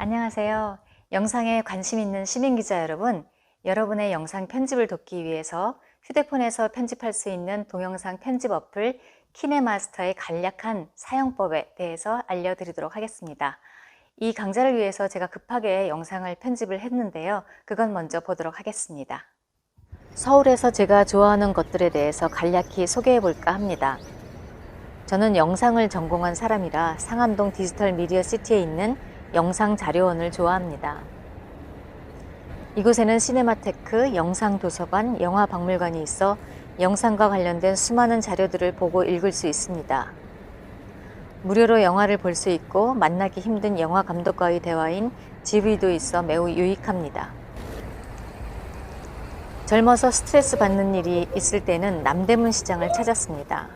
안녕하세요. 영상에 관심 있는 시민기자 여러분, 여러분의 영상 편집을 돕기 위해서 휴대폰에서 편집할 수 있는 동영상 편집 어플 키네마스터의 간략한 사용법에 대해서 알려드리도록 하겠습니다. 이 강좌를 위해서 제가 급하게 영상을 편집을 했는데요. 그건 먼저 보도록 하겠습니다. 서울에서 제가 좋아하는 것들에 대해서 간략히 소개해 볼까 합니다. 저는 영상을 전공한 사람이라 상암동 디지털 미디어 시티에 있는 영상자료원을 좋아합니다. 이곳에는 시네마테크, 영상도서관, 영화박물관이 있어 영상과 관련된 수많은 자료들을 보고 읽을 수 있습니다. 무료로 영화를 볼 수 있고 만나기 힘든 영화 감독과의 대화인 GV도 있어 매우 유익합니다. 젊어서 스트레스 받는 일이 있을 때는 남대문 시장을 찾았습니다.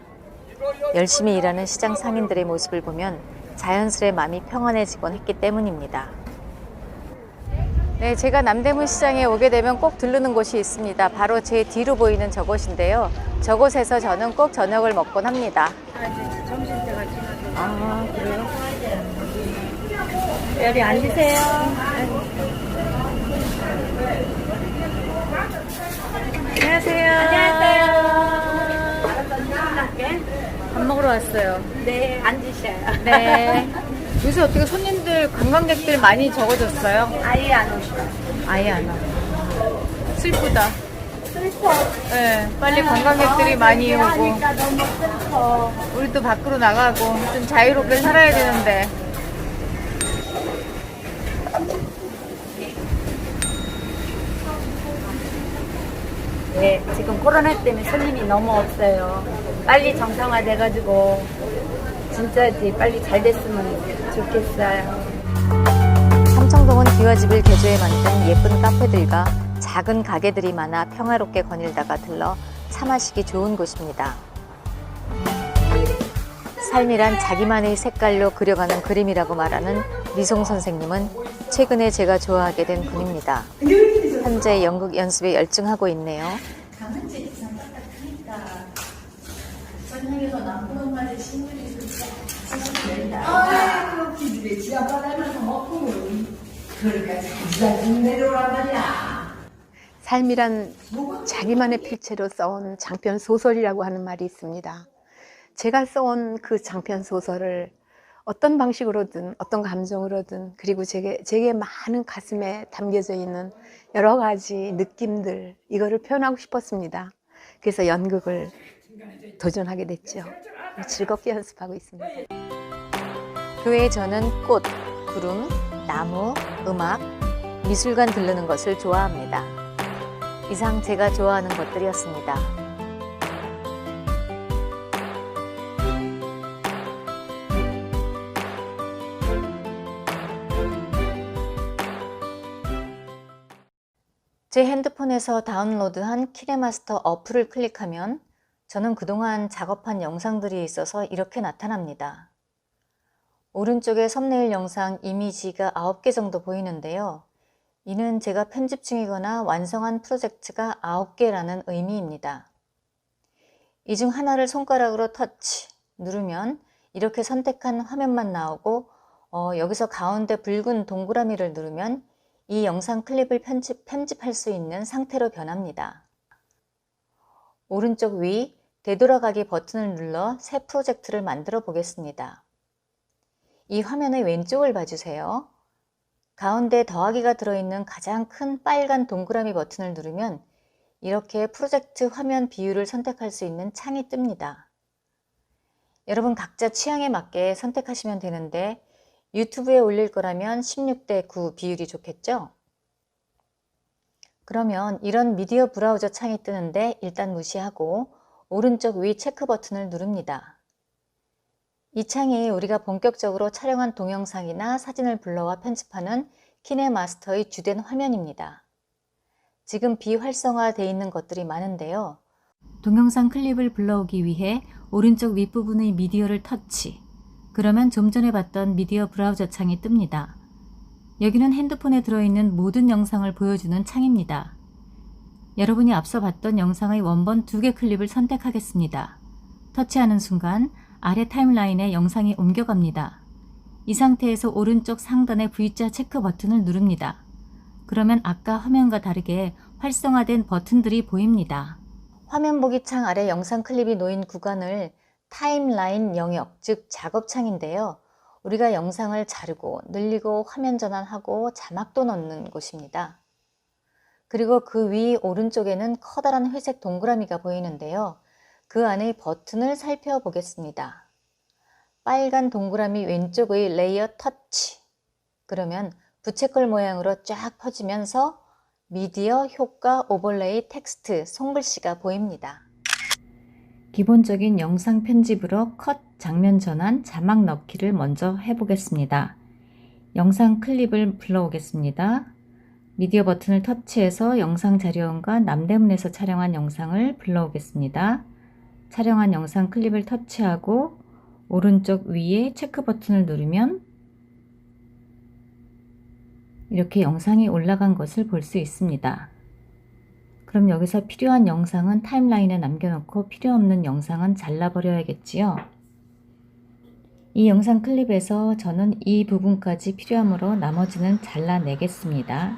열심히 일하는 시장 상인들의 모습을 보면 자연스레 마음이 평안해지곤 했기 때문입니다. 네, 제가 남대문 시장에 오게 되면 꼭 들르는 곳이 있습니다. 바로 제 뒤로 보이는 저곳인데요. 저곳에서 저는 꼭 저녁을 먹곤 합니다. 점심때가 지나서. 아, 그래요? 여기 앉으세요. 안녕하세요. 밥 먹으러 왔어요. 네, 앉으셔요. 네. 요새 어떻게 손님들, 관광객들 많이 적어졌어요? 아예 안 오시죠? 아예 안 와. 슬프다. 슬퍼. 네, 빨리 관광객들이 많이 오고 하니까 너무 슬퍼. 우리도 밖으로 나가고 좀 자유롭게 살아야 되는데. 네, 지금 코로나 때문에 손님이 너무 없어요. 빨리 정상화돼가지고 진짜지 빨리 잘 됐으면 좋겠어요. 삼청동은 기와집을 개조해 만든 예쁜 카페들과 작은 가게들이 많아 평화롭게 거닐다가 들러 차 마시기 좋은 곳입니다. 삶이란 자기만의 색깔로 그려가는 그림이라고 말하는 미송 선생님은 최근에 제가 좋아하게 된 분입니다. 현재 연극 연습에 열중하고 있네요. 삶이란 자기만의 필체로 써온 장편 소설이라고 하는 말이 있습니다. 제가 써온 그 장편 소설을 어떤 방식으로든 어떤 감정으로든 그리고 제게 많은 가슴에 담겨져 있는 여러 가지 느낌들 이거를 표현하고 싶었습니다. 그래서 연극을 도전하게 됐죠. 즐겁게 연습하고 있습니다. 그 외에 저는 꽃, 구름, 나무, 음악, 미술관 들르는 것을 좋아합니다. 이상 제가 좋아하는 것들이었습니다. 제 핸드폰에서 다운로드한 키네마스터 어플을 클릭하면 저는 그동안 작업한 영상들이 있어서 이렇게 나타납니다. 오른쪽에 썸네일 영상 이미지가 9개 정도 보이는데요. 이는 제가 편집 중이거나 완성한 프로젝트가 9개라는 의미입니다. 이 중 하나를 손가락으로 터치, 누르면 이렇게 선택한 화면만 나오고 여기서 가운데 붉은 동그라미를 누르면 이 영상 클립을 편집할 수 있는 상태로 변합니다. 오른쪽 위 되돌아가기 버튼을 눌러 새 프로젝트를 만들어 보겠습니다. 이 화면의 왼쪽을 봐주세요. 가운데 더하기가 들어있는 가장 큰 빨간 동그라미 버튼을 누르면 이렇게 프로젝트 화면 비율을 선택할 수 있는 창이 뜹니다. 여러분 각자 취향에 맞게 선택하시면 되는데 유튜브에 올릴 거라면 16대 9 비율이 좋겠죠? 그러면 이런 미디어 브라우저 창이 뜨는데 일단 무시하고 오른쪽 위 체크 버튼을 누릅니다. 이 창이 우리가 본격적으로 촬영한 동영상이나 사진을 불러와 편집하는 키네마스터의 주된 화면입니다. 지금 비활성화되어 있는 것들이 많은데요. 동영상 클립을 불러오기 위해 오른쪽 윗부분의 미디어를 터치, 그러면 좀 전에 봤던 미디어 브라우저 창이 뜹니다. 여기는 핸드폰에 들어있는 모든 영상을 보여주는 창입니다. 여러분이 앞서 봤던 영상의 원본 2개 클립을 선택하겠습니다. 터치하는 순간 아래 타임라인에 영상이 옮겨갑니다. 이 상태에서 오른쪽 상단의 V자 체크 버튼을 누릅니다. 그러면 아까 화면과 다르게 활성화된 버튼들이 보입니다. 화면 보기 창 아래 영상 클립이 놓인 구간을 타임라인 영역, 즉 작업창인데요. 우리가 영상을 자르고 늘리고 화면 전환하고 자막도 넣는 곳입니다. 그리고 그 위 오른쪽에는 커다란 회색 동그라미가 보이는데요. 그 안의 버튼을 살펴보겠습니다. 빨간 동그라미 왼쪽의 레이어 터치. 그러면 부채꼴 모양으로 쫙 펴지면서 미디어, 효과, 오버레이, 텍스트, 손글씨가 보입니다. 기본적인 영상 편집으로 컷, 장면 전환, 자막 넣기를 먼저 해보겠습니다. 영상 클립을 불러오겠습니다. 미디어 버튼을 터치해서 영상 자료원과 남대문에서 촬영한 영상을 불러오겠습니다. 촬영한 영상 클립을 터치하고 오른쪽 위에 체크 버튼을 누르면 이렇게 영상이 올라간 것을 볼 수 있습니다. 그럼 여기서 필요한 영상은 타임라인에 남겨놓고 필요 없는 영상은 잘라버려야겠지요. 이 영상 클립에서 저는 이 부분까지 필요하므로 나머지는 잘라내겠습니다.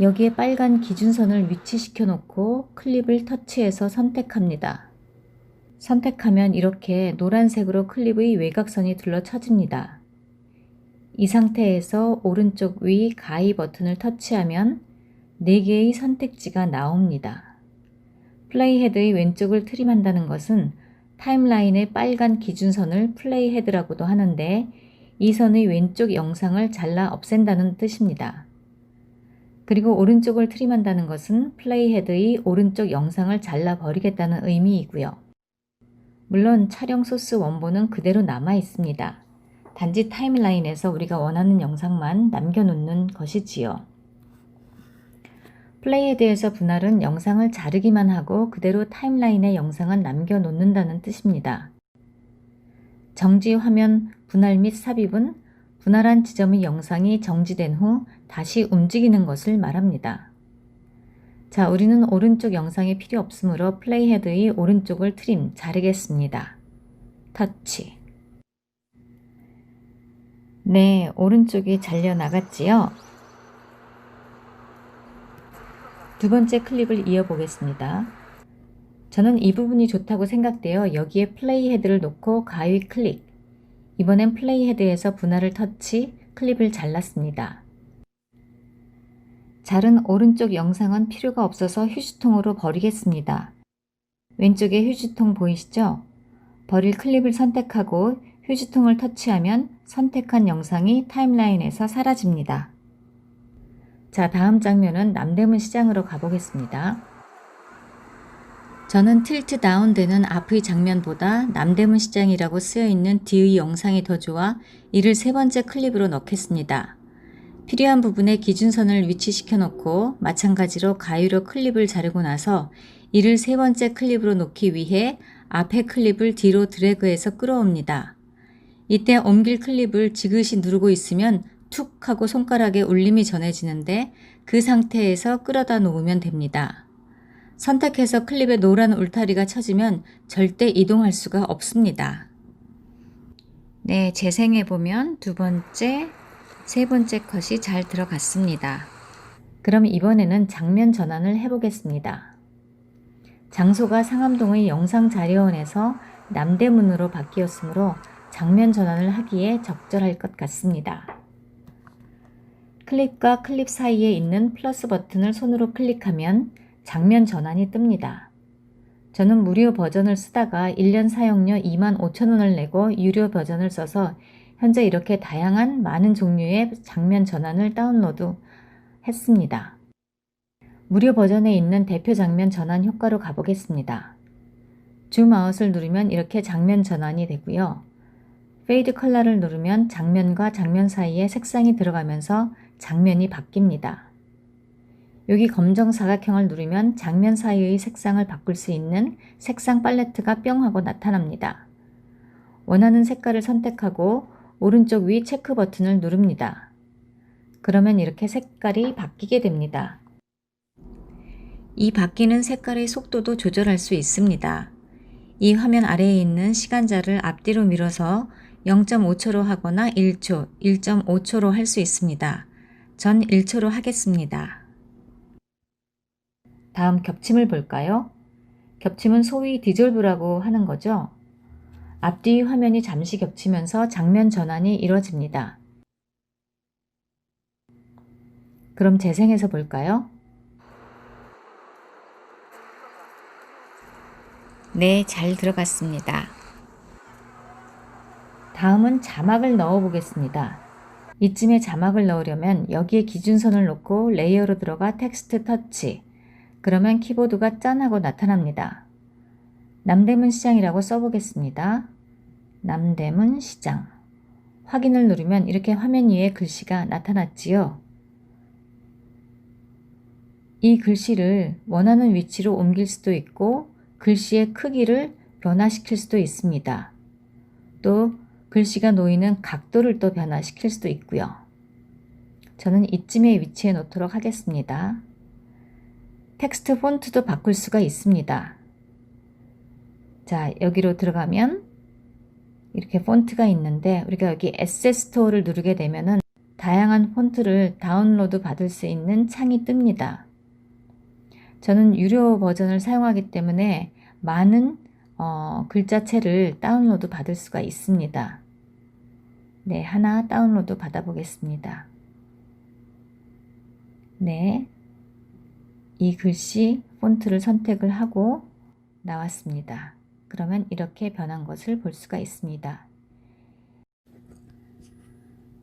여기에 빨간 기준선을 위치시켜 놓고 클립을 터치해서 선택합니다. 선택하면 이렇게 노란색으로 클립의 외곽선이 둘러쳐집니다. 이 상태에서 오른쪽 위 가위 버튼을 터치하면 4개의 선택지가 나옵니다. 플레이 헤드의 왼쪽을 트림한다는 것은 타임라인의 빨간 기준선을 플레이 헤드라고도 하는데 이 선의 왼쪽 영상을 잘라 없앤다는 뜻입니다. 그리고 오른쪽을 트림한다는 것은 플레이 헤드의 오른쪽 영상을 잘라 버리겠다는 의미이고요. 물론 촬영 소스 원본은 그대로 남아 있습니다. 단지 타임라인에서 우리가 원하는 영상만 남겨놓는 것이지요. 플레이 헤드에서 분할은 영상을 자르기만 하고 그대로 타임라인에 영상은 남겨놓는다는 뜻입니다. 정지 화면 분할 및 삽입은 분할한 지점의 영상이 정지된 후 다시 움직이는 것을 말합니다. 자, 우리는 오른쪽 영상이 필요 없으므로 플레이 헤드의 오른쪽을 트림, 자르겠습니다. 터치. 네, 오른쪽이 잘려 나갔지요? 두 번째 클립을 이어보겠습니다. 저는 이 부분이 좋다고 생각되어 여기에 플레이 헤드를 놓고 가위 클릭. 이번엔 플레이 헤드에서 분할을 터치, 클립을 잘랐습니다. 자른 오른쪽 영상은 필요가 없어서 휴지통으로 버리겠습니다. 왼쪽에 휴지통 보이시죠? 버릴 클립을 선택하고 휴지통을 터치하면 선택한 영상이 타임라인에서 사라집니다. 자, 다음 장면은 남대문 시장으로 가보겠습니다. 저는 틸트 다운 되는 앞의 장면보다 남대문 시장이라고 쓰여있는 뒤의 영상이 더 좋아 이를 세 번째 클립으로 넣겠습니다. 필요한 부분에 기준선을 위치시켜 놓고 마찬가지로 가위로 클립을 자르고 나서 이를 세 번째 클립으로 놓기 위해 앞에 클립을 뒤로 드래그해서 끌어옵니다. 이때 옮길 클립을 지그시 누르고 있으면 툭 하고 손가락에 울림이 전해지는데 그 상태에서 끌어다 놓으면 됩니다. 선택해서 클립에 노란 울타리가 쳐지면 절대 이동할 수가 없습니다. 네, 재생해보면 두 번째, 세 번째 컷이 잘 들어갔습니다. 그럼 이번에는 장면 전환을 해보겠습니다. 장소가 상암동의 영상자료원에서 남대문으로 바뀌었으므로 장면 전환을 하기에 적절할 것 같습니다. 클립과 클립 사이에 있는 플러스 버튼을 손으로 클릭하면 장면 전환이 뜹니다. 저는 무료 버전을 쓰다가 1년 사용료 25,000원을 내고 유료 버전을 써서 현재 이렇게 다양한 많은 종류의 장면 전환을 다운로드 했습니다. 무료 버전에 있는 대표 장면 전환 효과로 가보겠습니다. 줌아웃을 누르면 이렇게 장면 전환이 되고요. 페이드 컬러를 누르면 장면과 장면 사이에 색상이 들어가면서 장면이 바뀝니다. 여기 검정 사각형을 누르면 장면 사이의 색상을 바꿀 수 있는 색상 팔레트가 뿅 하고 나타납니다. 원하는 색깔을 선택하고 오른쪽 위 체크 버튼을 누릅니다. 그러면 이렇게 색깔이 바뀌게 됩니다. 이 바뀌는 색깔의 속도도 조절할 수 있습니다. 이 화면 아래에 있는 시간자를 앞뒤로 밀어서 0.5초로 하거나 1초, 1.5초로 할 수 있습니다. 전 1초로 하겠습니다. 다음 겹침을 볼까요? 겹침은 소위 디졸브라고 하는 거죠. 앞뒤 화면이 잠시 겹치면서 장면 전환이 이루어집니다. 그럼 재생해서 볼까요? 네, 잘 들어갔습니다. 다음은 자막을 넣어 보겠습니다. 이쯤에 자막을 넣으려면 여기에 기준선을 놓고 레이어로 들어가 텍스트 터치. 그러면 키보드가 짠 하고 나타납니다. 남대문 시장이라고 써보겠습니다. 남대문 시장. 확인을 누르면 이렇게 화면 위에 글씨가 나타났지요. 이 글씨를 원하는 위치로 옮길 수도 있고 글씨의 크기를 변화시킬 수도 있습니다. 또 글씨가 놓이는 각도를 또 변화시킬 수도 있고요. 저는 이쯤에 위치해 놓도록 하겠습니다. 텍스트 폰트도 바꿀 수가 있습니다. 자, 여기로 들어가면 이렇게 폰트가 있는데 우리가 여기 에셋 스토어를 누르게 되면은 다양한 폰트를 다운로드 받을 수 있는 창이 뜹니다. 저는 유료 버전을 사용하기 때문에 많은 글자체를 다운로드 받을 수가 있습니다. 네, 하나 다운로드 받아 보겠습니다. 네, 이 글씨 폰트를 선택을 하고 나왔습니다. 그러면 이렇게 변한 것을 볼 수가 있습니다.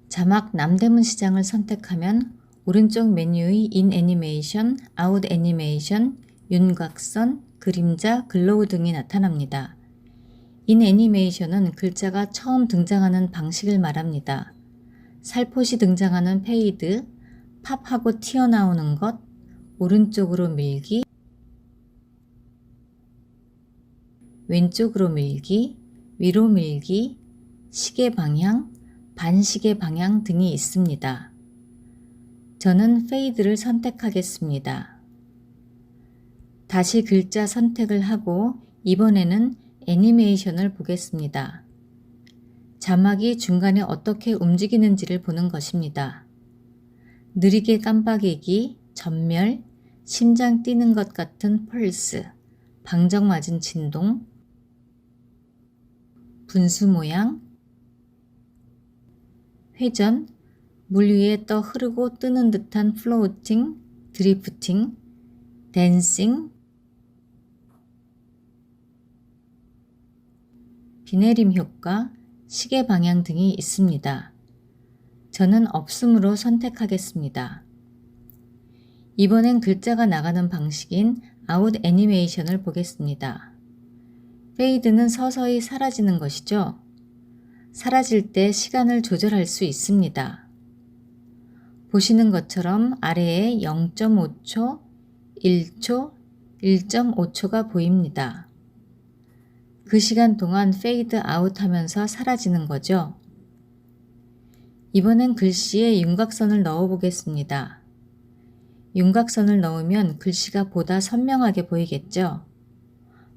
자막 남대문 시장을 선택하면 오른쪽 메뉴의 인 애니메이션, 아웃 애니메이션, 윤곽선, 그림자, 글로우 등이 나타납니다. 인 애니메이션은 글자가 처음 등장하는 방식을 말합니다. 살포시 등장하는 페이드, 팝하고 튀어나오는 것, 오른쪽으로 밀기, 왼쪽으로 밀기, 위로 밀기, 시계 방향, 반시계 방향 등이 있습니다. 저는 페이드를 선택하겠습니다. 다시 글자 선택을 하고 이번에는 애니메이션을 보겠습니다. 자막이 중간에 어떻게 움직이는지를 보는 것입니다. 느리게 깜빡이기, 전멸, 심장 뛰는 것 같은 펄스, 방정 맞은 진동, 분수 모양, 회전, 물 위에 떠 흐르고 뜨는 듯한 플로우팅, 드리프팅, 댄싱, 비내림 효과, 시계 방향 등이 있습니다. 저는 없음으로 선택하겠습니다. 이번엔 글자가 나가는 방식인 아웃 애니메이션을 보겠습니다. 페이드는 서서히 사라지는 것이죠. 사라질 때 시간을 조절할 수 있습니다. 보시는 것처럼 아래에 0.5초, 1초, 1.5초가 보입니다. 그 시간 동안 페이드 아웃 하면서 사라지는 거죠. 이번엔 글씨에 윤곽선을 넣어 보겠습니다. 윤곽선을 넣으면 글씨가 보다 선명하게 보이겠죠.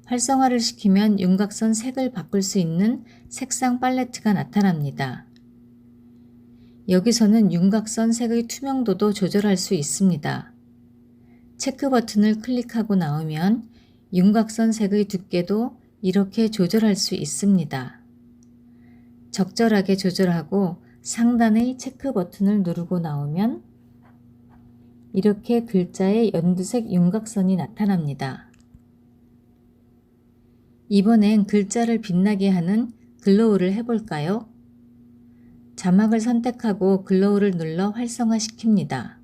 활성화를 시키면 윤곽선 색을 바꿀 수 있는 색상 팔레트가 나타납니다. 여기서는 윤곽선 색의 투명도도 조절할 수 있습니다. 체크 버튼을 클릭하고 나오면 윤곽선 색의 두께도 이렇게 조절할 수 있습니다. 적절하게 조절하고 상단의 체크 버튼을 누르고 나오면 이렇게 글자의 연두색 윤곽선이 나타납니다. 이번엔 글자를 빛나게 하는 글로우를 해볼까요? 자막을 선택하고 글로우를 눌러 활성화시킵니다.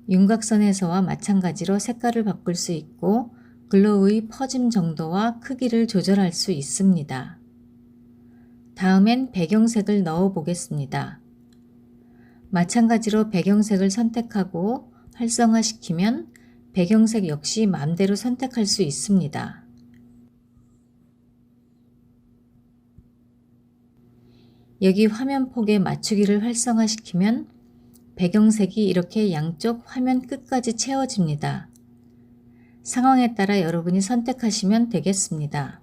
윤곽선에서와 마찬가지로 색깔을 바꿀 수 있고 글로우의 퍼짐 정도와 크기를 조절할 수 있습니다. 다음엔 배경색을 넣어 보겠습니다. 마찬가지로 배경색을 선택하고 활성화시키면 배경색 역시 마음대로 선택할 수 있습니다. 여기 화면 폭의 맞추기를 활성화시키면 배경색이 이렇게 양쪽 화면 끝까지 채워집니다. 상황에 따라 여러분이 선택하시면 되겠습니다.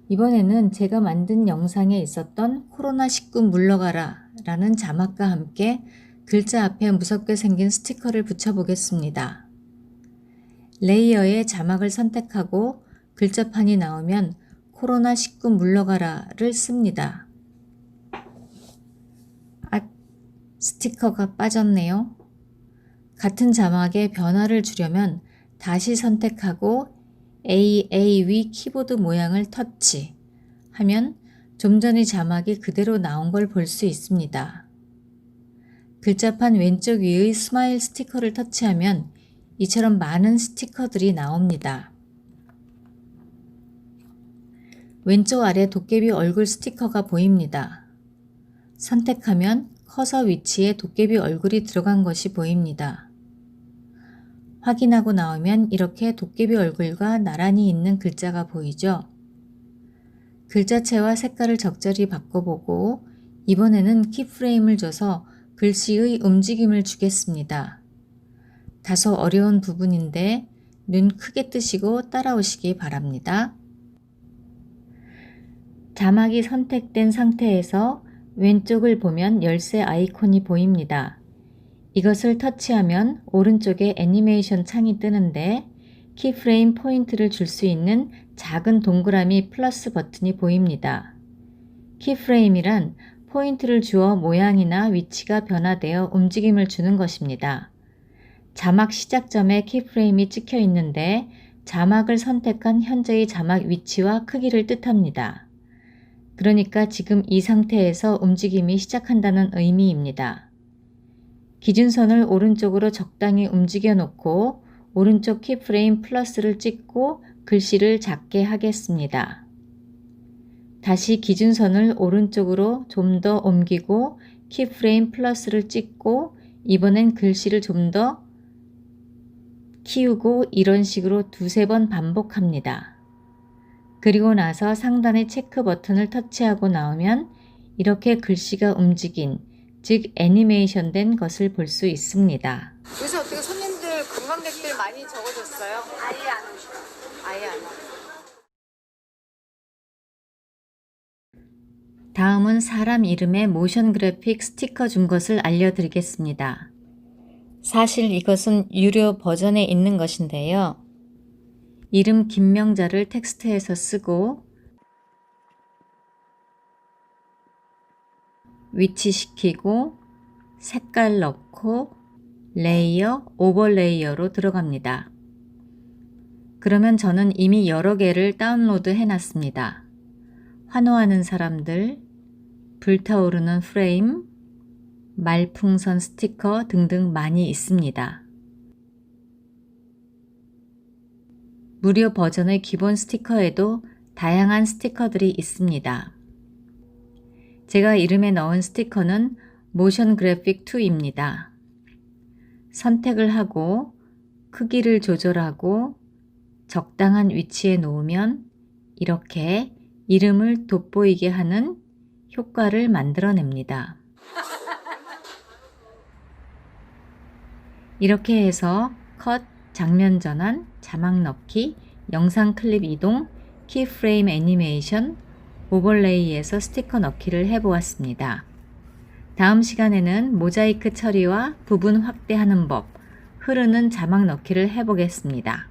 이번에는 제가 만든 영상에 있었던 코로나19 물러가라 라는 자막과 함께 글자 앞에 무섭게 생긴 스티커를 붙여보겠습니다. 레이어에 자막을 선택하고 글자판이 나오면 코로나19 물러가라를 씁니다. 스티커가 빠졌네요. 같은 자막에 변화를 주려면 다시 선택하고 AA위 키보드 모양을 터치 하면 좀 전의 자막이 그대로 나온 걸 볼 수 있습니다. 글자판 왼쪽 위의 스마일 스티커를 터치하면 이처럼 많은 스티커들이 나옵니다. 왼쪽 아래 도깨비 얼굴 스티커가 보입니다. 선택하면 커서 위치에 도깨비 얼굴이 들어간 것이 보입니다. 확인하고 나오면 이렇게 도깨비 얼굴과 나란히 있는 글자가 보이죠? 글자체와 색깔을 적절히 바꿔보고 이번에는 키프레임을 줘서 글씨의 움직임을 주겠습니다. 다소 어려운 부분인데 눈 크게 뜨시고 따라오시기 바랍니다. 자막이 선택된 상태에서 왼쪽을 보면 열쇠 아이콘이 보입니다. 이것을 터치하면 오른쪽에 애니메이션 창이 뜨는데 키프레임 포인트를 줄 수 있는 작은 동그라미 플러스 버튼이 보입니다. 키프레임이란 포인트를 주어 모양이나 위치가 변화되어 움직임을 주는 것입니다. 자막 시작점에 키프레임이 찍혀 있는데 자막을 선택한 현재의 자막 위치와 크기를 뜻합니다. 그러니까 지금 이 상태에서 움직임이 시작한다는 의미입니다. 기준선을 오른쪽으로 적당히 움직여 놓고 오른쪽 키프레임 플러스를 찍고 글씨를 작게 하겠습니다. 다시 기준선을 오른쪽으로 좀 더 옮기고 키프레임 플러스를 찍고 이번엔 글씨를 좀 더 키우고 이런 식으로 두세 번 반복합니다. 그리고 나서 상단의 체크 버튼을 터치하고 나오면 이렇게 글씨가 움직인, 즉 애니메이션 된 것을 볼 수 있습니다. 요새 어떻게 손님들, 관광객들 많이 적어졌어요? 아예 안 오죠. 아예 안 와요. 다음은 사람 이름에 모션 그래픽 스티커 준 것을 알려드리겠습니다. 사실 이것은 유료 버전에 있는 것인데요. 이름 김명자를 텍스트에서 쓰고 위치시키고 색깔 넣고 레이어, 오버레이어로 들어갑니다. 그러면 저는 이미 여러 개를 다운로드 해놨습니다. 환호하는 사람들, 불타오르는 프레임, 말풍선 스티커 등등 많이 있습니다. 무료 버전의 기본 스티커에도 다양한 스티커들이 있습니다. 제가 이름에 넣은 스티커는 모션 그래픽 2입니다. 선택을 하고 크기를 조절하고 적당한 위치에 놓으면 이렇게 이름을 돋보이게 하는 효과를 만들어냅니다. 이렇게 해서 컷, 장면 전환, 자막 넣기, 영상 클립 이동, 키프레임 애니메이션, 오버레이에서 스티커 넣기를 해보았습니다. 다음 시간에는 모자이크 처리와 부분 확대하는 법, 흐르는 자막 넣기를 해보겠습니다.